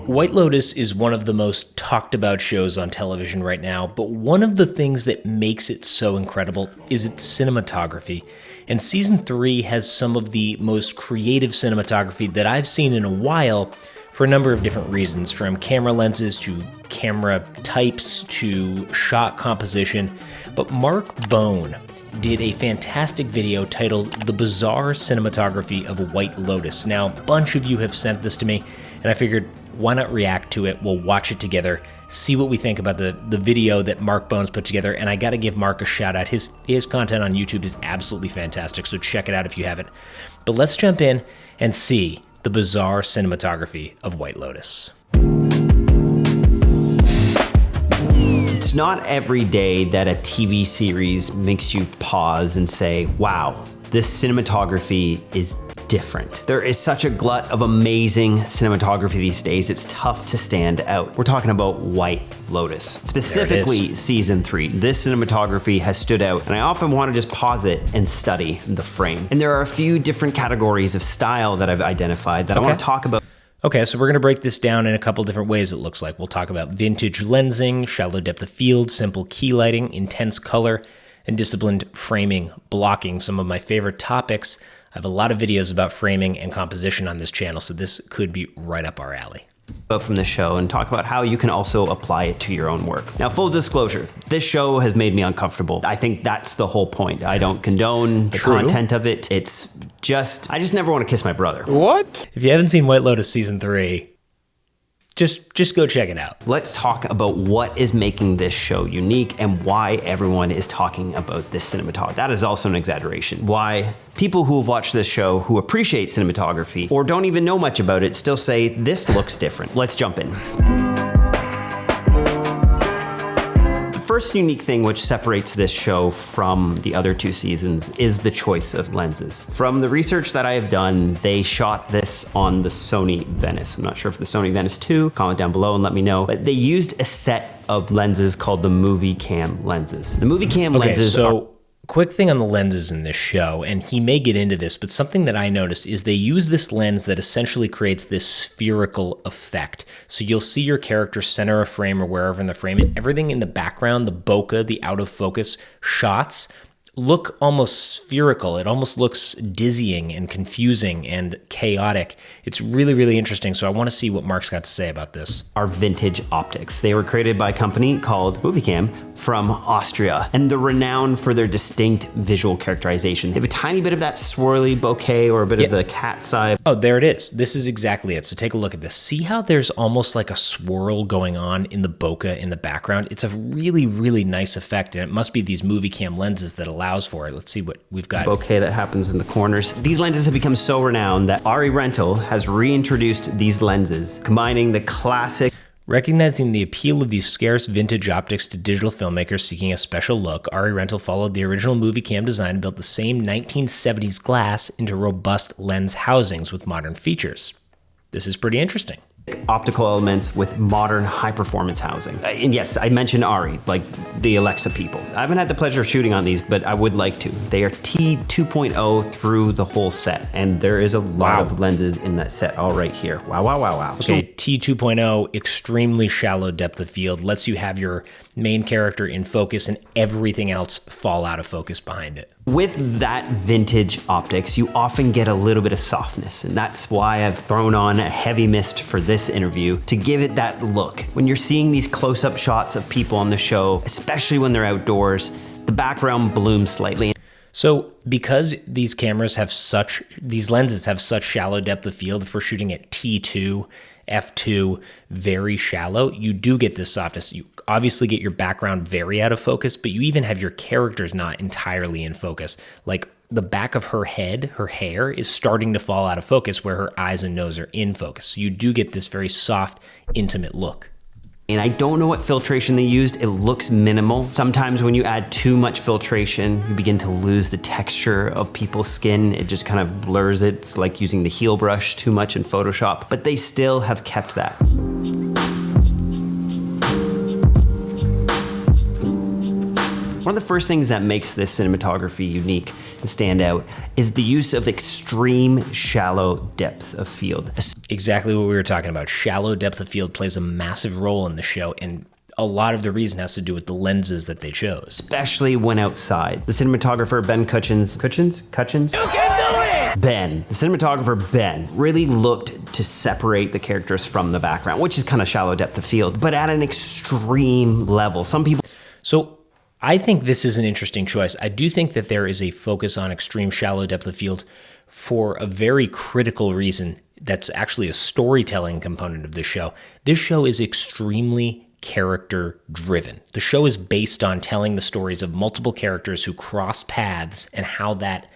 White Lotus is one of the most talked about shows on television right now, but one of the things that makes it so incredible is its cinematography. And season 3 has some of the most creative cinematography that I've seen in a while for a number of different reasons, from camera lenses to camera types to shot composition. But Mark Bone did a fantastic video titled The Bizarre Cinematography of White Lotus. Now, a bunch of you have sent this to me, and I figured, why not react to it? We'll watch it together, see what we think about the video that Mark Bones put together, and I gotta give Mark a shout out. His content on YouTube is absolutely fantastic, so check it out if you haven't. But let's jump in and see the bizarre cinematography of White Lotus. It's not every day that a TV series makes you pause and say, wow, this cinematography is different. There is such a glut of amazing cinematography these days, it's tough to stand out. We're talking about White Lotus, specifically season 3. This cinematography has stood out, and I often want to just pause it and study the frame. And there are a few different categories of style that I've identified that I want to talk about. Okay, so we're going to break this down in a couple different ways, it looks like. We'll talk about vintage lensing, shallow depth of field, simple key lighting, intense color, and disciplined framing, blocking, some of my favorite topics. I have a lot of videos about framing and composition on this channel, so this could be right up our alley. From the show and talk about how you can also apply it to your own work. Now, full disclosure, this show has made me uncomfortable. I think that's the whole point. I don't condone the content of it. It's just, I just never want to kiss my brother. What? If you haven't seen White Lotus season 3, just go check it out. Let's talk about what is making this show unique and why everyone is talking about this cinematography. That is also an exaggeration. Why people who have watched this show, who appreciate cinematography or don't even know much about it, still say this looks different. Let's jump in. First unique thing which separates this show from the other 2 seasons is the choice of lenses. From the research that I have done, they shot this on the Sony Venice. I'm not sure if the Sony Venice 2, comment down below and let me know. But they used a set of lenses called the movie cam lenses. The movie cam lenses are... Quick thing on the lenses in this show, and he may get into this, but something that I noticed is they use this lens that essentially creates this spherical effect. So you'll see your character center a frame or wherever in the frame, and everything in the background, the bokeh, the out of focus shots, look almost spherical. It almost looks dizzying and confusing and chaotic. It's really, really interesting. So I want to see what Mark's got to say about this. Are vintage optics. They were created by a company called Moviecam from Austria, and they're renowned for their distinct visual characterization. They have a tiny bit of that swirly bokeh or a bit of the cat's eye. Oh, there it is. This is exactly it. So take a look at this. See how there's almost like a swirl going on in the bokeh in the background? It's a really, really nice effect, and it must be these Moviecam lenses that allows for it. Let's see what we've got. Bokeh that happens in the corners. These lenses have become so renowned that Ari Rental has reintroduced these lenses, combining the classic. Recognizing the appeal of these scarce vintage optics to digital filmmakers seeking a special look, Ari Rental followed the original Moviecam design and built the same 1970s glass into robust lens housings with modern features. This is pretty interesting. Optical elements with modern high-performance housing. And yes, I mentioned Ari, like the Alexa people. I haven't had the pleasure of shooting on these, but I would like to. They are T 2.0 through the whole set, and there is a lot of lenses in that set all right here. Wow, wow, wow, wow. Okay, T 2.0, extremely shallow depth of field, lets you have your main character in focus and everything else fall out of focus behind it. With that vintage optics, you often get a little bit of softness, and that's why I've thrown on a heavy mist for this interview to give it that look. When you're seeing these close-up shots of people on the show, especially when they're outdoors, the background blooms slightly. So because these lenses have such shallow depth of field, if we're shooting at T2, F2, very shallow, you do get this softness. You obviously get your background very out of focus, but you even have your characters not entirely in focus. Like the back of her head, her hair is starting to fall out of focus where her eyes and nose are in focus. So you do get this very soft, intimate look. And I don't know what filtration they used. It looks minimal. Sometimes when you add too much filtration, you begin to lose the texture of people's skin. It just kind of blurs it. It's like using the heel brush too much in Photoshop, but they still have kept that. One of the first things that makes this cinematography unique and stand out is the use of extreme shallow depth of field. Exactly what we were talking about. Shallow depth of field plays a massive role in the show, and a lot of the reason has to do with the lenses that they chose. Especially when outside. The cinematographer, Ben Cutchins? You can do it! Ben. The cinematographer, Ben, really looked to separate the characters from the background, which is kind of shallow depth of field, but at an extreme level. Some people... So I think this is an interesting choice. I do think that there is a focus on extreme shallow depth of field for a very critical reason that's actually a storytelling component of this show. This show is extremely character driven. The show is based on telling the stories of multiple characters who cross paths and how that,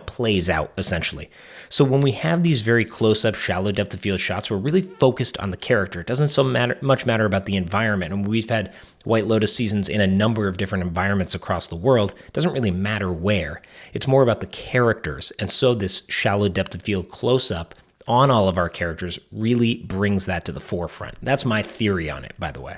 plays out essentially. So when we have these very close-up, shallow depth of field shots, we're really focused on the character. It doesn't so much matter about the environment. And we've had White Lotus seasons in a number of different environments across the world. It doesn't really matter where. It's more about the characters. And so this shallow depth of field close-up on all of our characters really brings that to the forefront. That's my theory on it, by the way.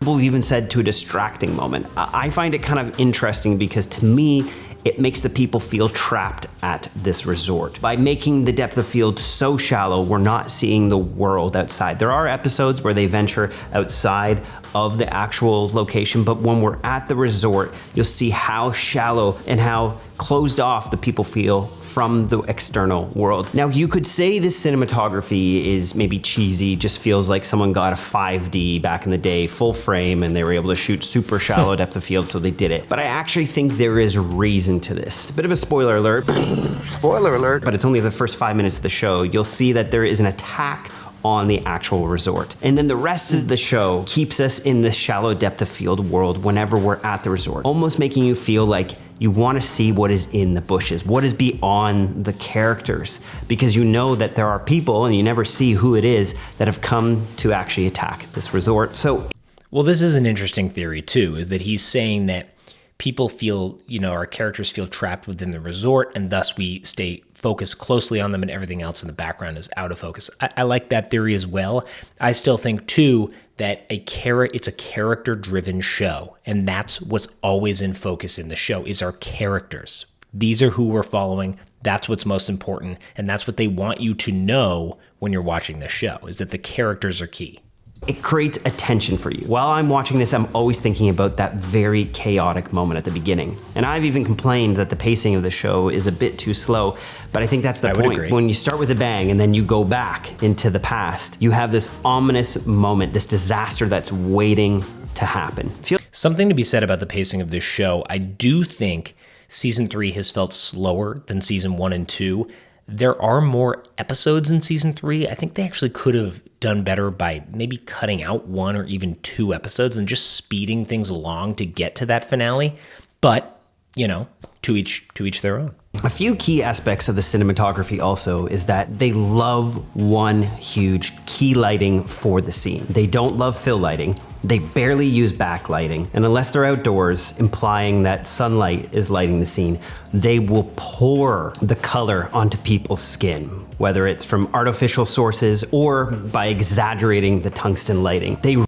People even said to a distracting moment. I find it kind of interesting because to me, it makes the people feel trapped at this resort. By making the depth of field so shallow, we're not seeing the world outside. There are episodes where they venture outside of the actual location, but when we're at the resort, you'll see how shallow and how closed off the people feel from the external world. Now, you could say this cinematography is maybe cheesy, just feels like someone got a 5D back in the day, full frame, and they were able to shoot super shallow depth of field, so they did it. But I actually think there is reason to this. It's a bit of a spoiler alert. Spoiler alert. But it's only the first 5 minutes of the show. You'll see that there is an attack on the actual resort. And then the rest of the show keeps us in this shallow depth of field world whenever we're at the resort, almost making you feel like you want to see what is in the bushes, what is beyond the characters, because you know that there are people, and you never see who it is, that have come to actually attack this resort. So, well, this is an interesting theory too, is that he's saying that people feel, our characters feel trapped within the resort, and thus we stay focused closely on them, and everything else in the background is out of focus. I like that theory as well. I still think too that it's a character-driven show, and that's what's always in focus in the show is our characters. These are who we're following. That's what's most important, and that's what they want you to know when you're watching the show, is that the characters are key. It creates a tension for you. While I'm watching this, I'm always thinking about that very chaotic moment at the beginning. And I've even complained that the pacing of the show is a bit too slow, but I think that's the point. Agree. When you start with a bang and then you go back into the past, you have this ominous moment, this disaster that's waiting to happen. Something to be said about the pacing of this show. I do think season 3 has felt slower than season 1 and 2. There are more episodes in season 3. I think they actually could have done better by maybe cutting out 1 or even 2 episodes and just speeding things along to get to that finale. But, to each their own. A few key aspects of the cinematography also is that they love one huge key lighting for the scene. They don't love fill lighting. They barely use backlighting. And unless they're outdoors, implying that sunlight is lighting the scene, they will pour the color onto people's skin, whether it's from artificial sources or by exaggerating the tungsten lighting.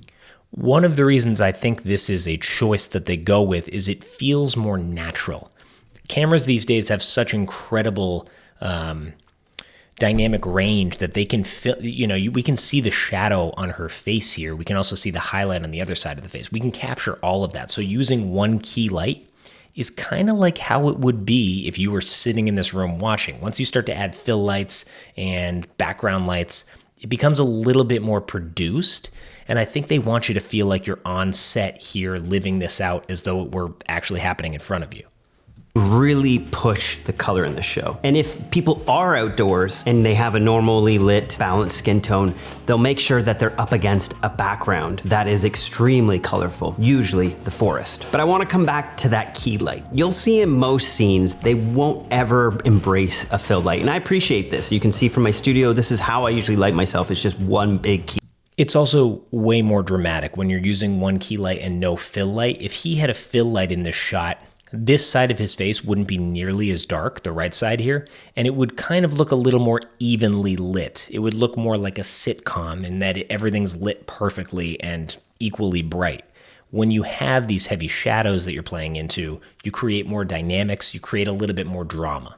One of the reasons I think this is a choice that they go with is it feels more natural. Cameras these days have such incredible dynamic range that they can we can see the shadow on her face here. We can also see the highlight on the other side of the face. We can capture all of that. So using one key light is kind of like how it would be if you were sitting in this room watching. Once you start to add fill lights and background lights, it becomes a little bit more produced. And I think they want you to feel like you're on set here living this out as though it were actually happening in front of you. Really push the color in the show. And if people are outdoors and they have a normally lit, balanced skin tone, they'll make sure that they're up against a background that is extremely colorful, usually the forest. But I want to come back to that key light. You'll see in most scenes, they won't ever embrace a fill light. And I appreciate this. You can see from my studio, this is how I usually light myself. It's just one big key. It's also way more dramatic when you're using one key light and no fill light. If he had a fill light in this shot, this side of his face wouldn't be nearly as dark, the right side here, and it would kind of look a little more evenly lit. It would look more like a sitcom in that everything's lit perfectly and equally bright. When you have these heavy shadows that you're playing into, you create more dynamics, you create a little bit more drama.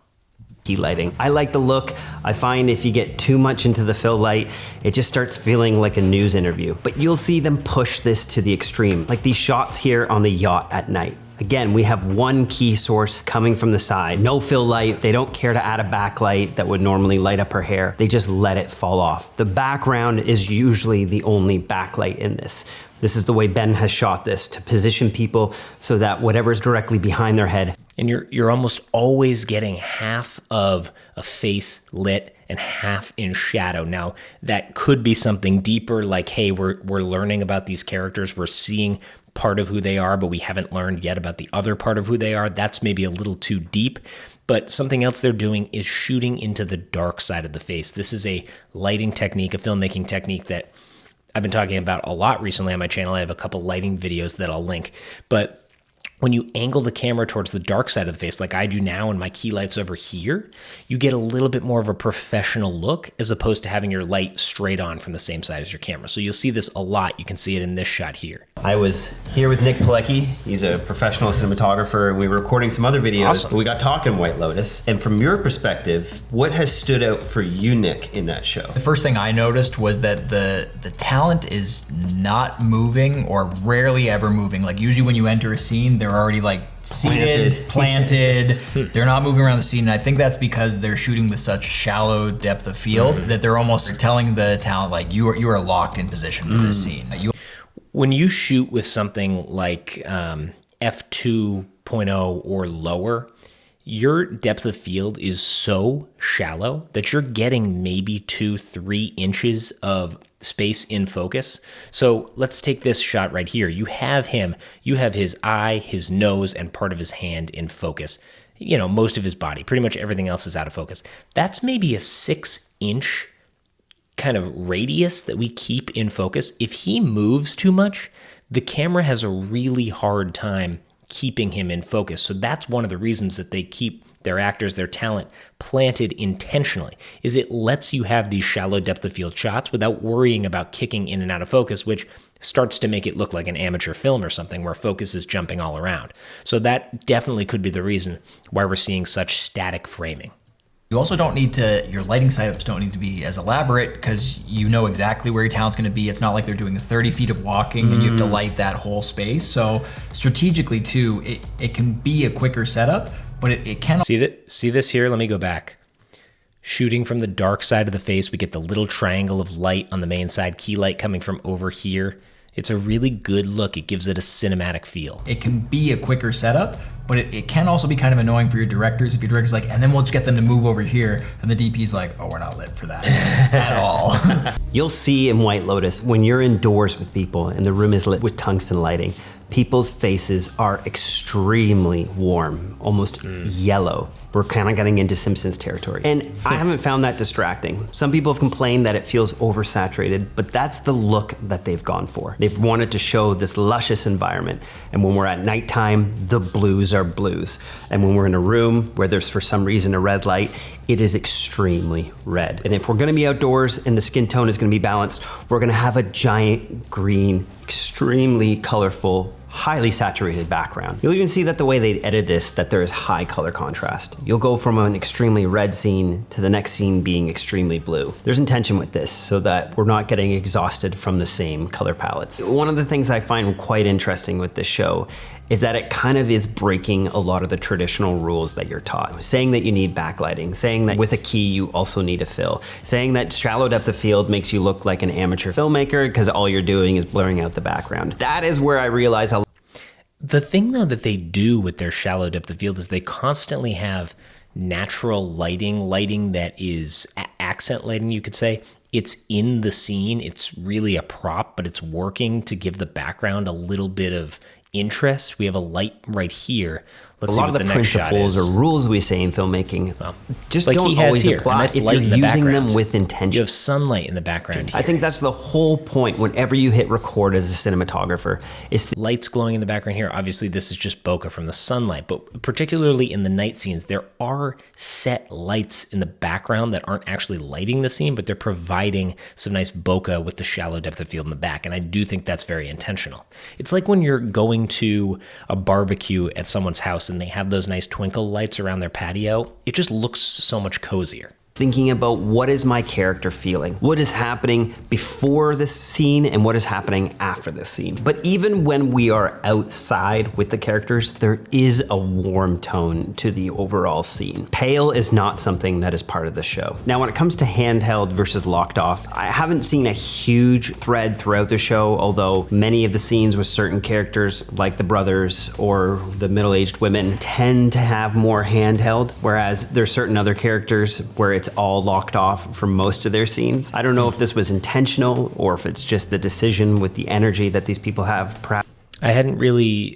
key lighting. I like the look. I find if you get too much into the fill light, it just starts feeling like a news interview. But you'll see them push this to the extreme, like these shots here on the yacht at night. Again, we have one key source coming from the side, no fill light. They don't care to add a backlight that would normally light up her hair. They just let it fall off. The background is usually the only backlight in this. This is the way Ben has shot this, to position people so that whatever's directly behind their head. And you're almost always getting half of a face lit and half in shadow. Now, that could be something deeper, like, hey, we're learning about these characters, we're seeing part of who they are, but we haven't learned yet about the other part of who they are. That's maybe a little too deep. But something else they're doing is shooting into the dark side of the face. This is a lighting technique, a filmmaking technique that I've been talking about a lot recently on my channel. I have a couple lighting videos that I'll link. But when you angle the camera towards the dark side of the face, like I do now, and my key light's over here, you get a little bit more of a professional look as opposed to having your light straight on from the same side as your camera. So you'll see this a lot. You can see it in this shot here. I was here with Nick Pilecki. He's a professional cinematographer, and we were recording some other videos. Awesome. We got talking White Lotus. And from your perspective, what has stood out for you, Nick, in that show? The first thing I noticed was that the talent is not moving, or rarely ever moving. Like usually when you enter a scene, they're already like seated, planted. They're not moving around the scene. And I think that's because they're shooting with such shallow depth of field that they're almost telling the talent, like, you are locked in position for this scene. When you shoot with something like f2.0 or lower, your depth of field is so shallow that you're getting maybe 2-3 inches of space in focus. So let's take this shot right here. You have him, you have his eye, his nose, and part of his hand in focus. You know, most of his body, pretty much everything else is out of focus. That's maybe a 6-inch kind of radius that we keep in focus. If he moves too much, the camera has a really hard time keeping him in focus. So that's one of the reasons that they keep their actors, their talent planted intentionally, is it lets you have these shallow depth of field shots without worrying about kicking in and out of focus, which starts to make it look like an amateur film or something where focus is jumping all around. So that definitely could be the reason why we're seeing such static framing. You also don't need to, your lighting setups don't need to be as elaborate because you know exactly where your talent's gonna be. It's not like they're doing 30 feet of walking and you have to light that whole space. So strategically too, it can be a quicker setup, but it can. See this here? Let me go back. Shooting from the dark side of the face, we get the little triangle of light on the main side, key light coming from over here. It's a really good look. It gives it a cinematic feel. It can be a quicker setup, but it can also be kind of annoying for your directors if your director's like, and then we'll just get them to move over here, and the DP's like, oh, we're not lit for that at all. You'll see in White Lotus, when you're indoors with people and the room is lit with tungsten lighting, people's faces are extremely warm, almost yellow. We're kind of getting into Simpsons territory. And I haven't found that distracting. Some people have complained that it feels oversaturated, but that's the look that they've gone for. They've wanted to show this luscious environment. And when we're at nighttime, the blues are blues. And when we're in a room where there's for some reason a red light, it is extremely red. And if we're gonna be outdoors and the skin tone is gonna be balanced, we're gonna have a giant green, extremely colorful, highly saturated background. You'll even see that the way they edit this, that there is high color contrast. You'll go from an extremely red scene to the next scene being extremely blue. There's intention with this so that we're not getting exhausted from the same color palettes. One of the things I find quite interesting with this show is that it kind of is breaking a lot of the traditional rules that you're taught. Saying that you need backlighting, saying that with a key you also need a fill, saying that shallow depth of field makes you look like an amateur filmmaker because all you're doing is blurring out the background. That is where I realize how. The thing though that they do with their shallow depth of field is they constantly have natural lighting that is accent lighting, you could say. It's in the scene, it's really a prop, but it's working to give the background a little bit of interest. We have a light right here. Let's see what the next shot is. A lot of the principles or rules we say in filmmaking just like don't always apply if you're using them with intention. You have sunlight in the background here. I think that's the whole point whenever you hit record as a cinematographer. Is lights glowing in the background here. Obviously, this is just bokeh from the sunlight, but particularly in the night scenes, there are set lights in the background that aren't actually lighting the scene, but they're providing some nice bokeh with the shallow depth of field in the back, and I do think that's very intentional. It's like when you're going to a barbecue at someone's house house and they have those nice twinkle lights around their patio, it just looks so much cozier. Thinking about what is my character feeling? What is happening before this scene and what is happening after this scene? But even when we are outside with the characters, there is a warm tone to the overall scene. Pale is not something that is part of the show. Now, when it comes to handheld versus locked off, I haven't seen a huge thread throughout the show, although many of the scenes with certain characters, like the brothers or the middle-aged women, tend to have more handheld, whereas there's certain other characters where it's all locked off for most of their scenes. I don't know if this was intentional or if it's just the decision with the energy that these people have. Perhaps I hadn't really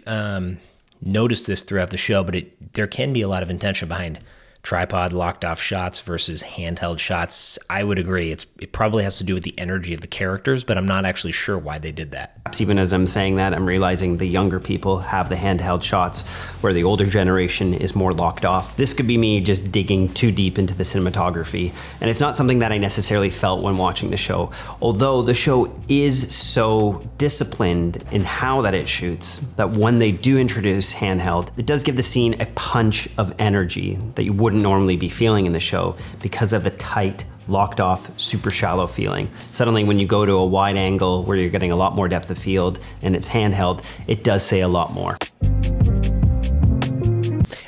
noticed this throughout the show, but there can be a lot of intention behind tripod locked off shots versus handheld shots. I would agree. It probably has to do with the energy of the characters, but I'm not actually sure why they did that. even as I'm saying that, I'm realizing the younger people have the handheld shots where the older generation is more locked off. This could be me just digging too deep into the cinematography, and it's not something that I necessarily felt when watching the show. Although the show is so disciplined in how that it shoots, that when they do introduce handheld, it does give the scene a punch of energy that you wouldn't normally be feeling in the show because of the tight, locked off, super shallow feeling. Suddenly when you go to a wide angle where you're getting a lot more depth of field and it's handheld, it does say a lot more.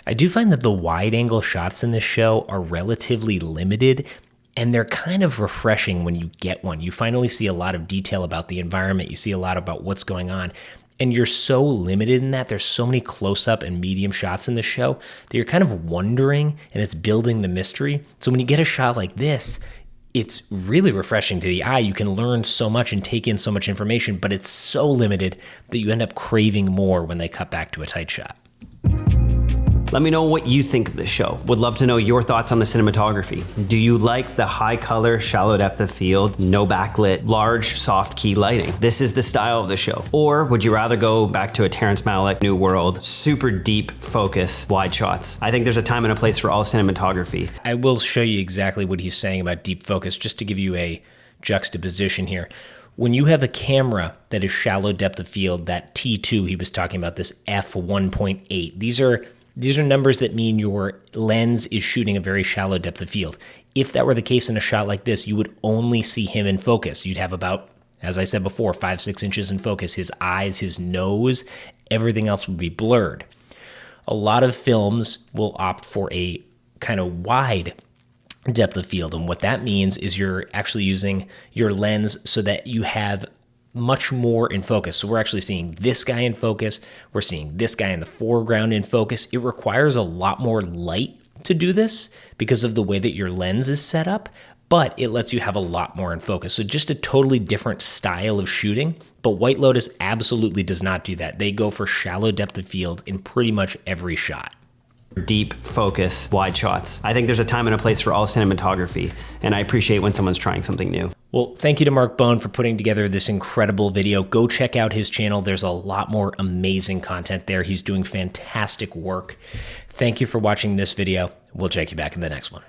I do find that the wide angle shots in this show are relatively limited, and they're kind of refreshing when you get one. You finally see a lot of detail about the environment. You see a lot about what's going on. And you're so limited in that. There's so many close-up and medium shots in the show that you're kind of wondering, and it's building the mystery. So when you get a shot like this, it's really refreshing to the eye. You can learn so much and take in so much information, but it's so limited that you end up craving more when they cut back to a tight shot. Let me know what you think of this show. Would love to know your thoughts on the cinematography. Do you like the high color, shallow depth of field, no backlit, large, soft key lighting? This is the style of the show. Or would you rather go back to a Terrence Malick, New World, super deep focus, wide shots? I think there's a time and a place for all cinematography. I will show you exactly what he's saying about deep focus, just to give you a juxtaposition here. When you have a camera that is shallow depth of field, that T2 he was talking about, this f1.8, these are numbers that mean your lens is shooting a very shallow depth of field. If that were the case in a shot like this, you would only see him in focus. You'd have about, as I said before, 5-6 inches in focus. His eyes, his nose, everything else would be blurred. A lot of films will opt for a kind of wide depth of field, and what that means is you're actually using your lens so that you have much more in focus. So we're actually seeing this guy in focus. We're seeing this guy in the foreground in focus. It requires a lot more light to do this because of the way that your lens is set up, but it lets you have a lot more in focus. So just a totally different style of shooting, but White Lotus absolutely does not do that. They go for shallow depth of field in pretty much every shot. Deep focus, wide shots. I think there's a time and a place for all cinematography, and I appreciate when someone's trying something new. Well, thank you to Mark Bone for putting together this incredible video. Go check out his channel. There's a lot more amazing content there. He's doing fantastic work. Thank you for watching this video. We'll check you back in the next one.